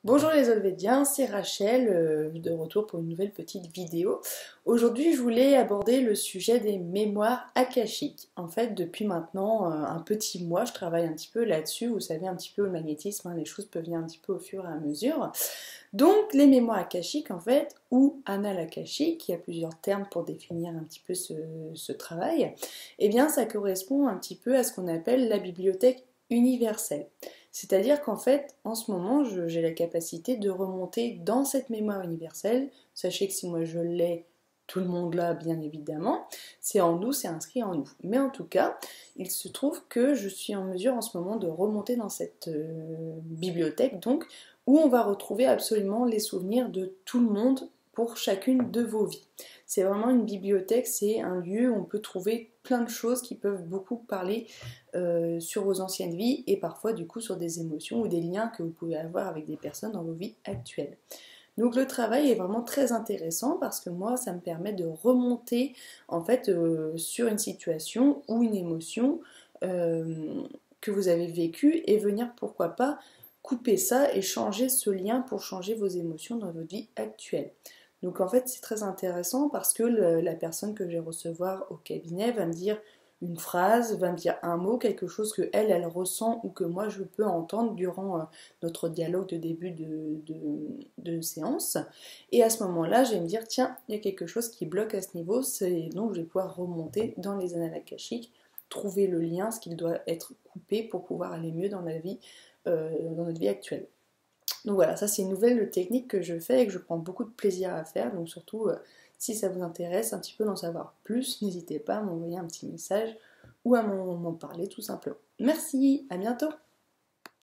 Bonjour les Olvédiens, c'est Rachel, de retour pour une nouvelle petite vidéo. Aujourd'hui, je voulais aborder le sujet des mémoires akashiques. En fait, depuis maintenant un petit mois, je travaille un petit peu là-dessus. Vous savez, un petit peu le magnétisme, hein, les choses peuvent venir un petit peu au fur et à mesure. Donc, les mémoires akashiques, en fait, ou annales akashiques, il y a plusieurs termes pour définir un petit peu ce travail, eh bien, ça correspond un petit peu à ce qu'on appelle la bibliothèque universelle. C'est-à-dire qu'en fait, en ce moment, j'ai la capacité de remonter dans cette mémoire universelle. Sachez que si moi je l'ai, tout le monde l'a bien évidemment. C'est en nous, c'est inscrit en nous. Mais en tout cas, il se trouve que je suis en mesure en ce moment de remonter dans cette bibliothèque, donc, où on va retrouver absolument les souvenirs de tout le monde pour chacune de vos vies. C'est vraiment une bibliothèque, c'est un lieu où on peut trouver plein de choses qui peuvent beaucoup parler sur vos anciennes vies et parfois du coup sur des émotions ou des liens que vous pouvez avoir avec des personnes dans vos vies actuelles. Donc le travail est vraiment très intéressant parce que moi ça me permet de remonter en fait sur une situation ou une émotion que vous avez vécue et venir pourquoi pas couper ça et changer ce lien pour changer vos émotions dans votre vie actuelle. Donc en fait c'est très intéressant parce que la personne que je vais recevoir au cabinet va me dire une phrase, va me dire un mot, quelque chose que elle ressent ou que moi je peux entendre durant notre dialogue de début de séance. Et à ce moment-là, je vais me dire, tiens, il y a quelque chose qui bloque à ce niveau, donc je vais pouvoir remonter dans les annales akashiques, trouver le lien, ce qu'il doit être coupé pour pouvoir aller mieux dans notre vie actuelle. Donc voilà, ça c'est une nouvelle technique que je fais et que je prends beaucoup de plaisir à faire. Donc surtout, si ça vous intéresse un petit peu d'en savoir plus, n'hésitez pas à m'envoyer un petit message ou à m'en parler tout simplement. Merci, à bientôt!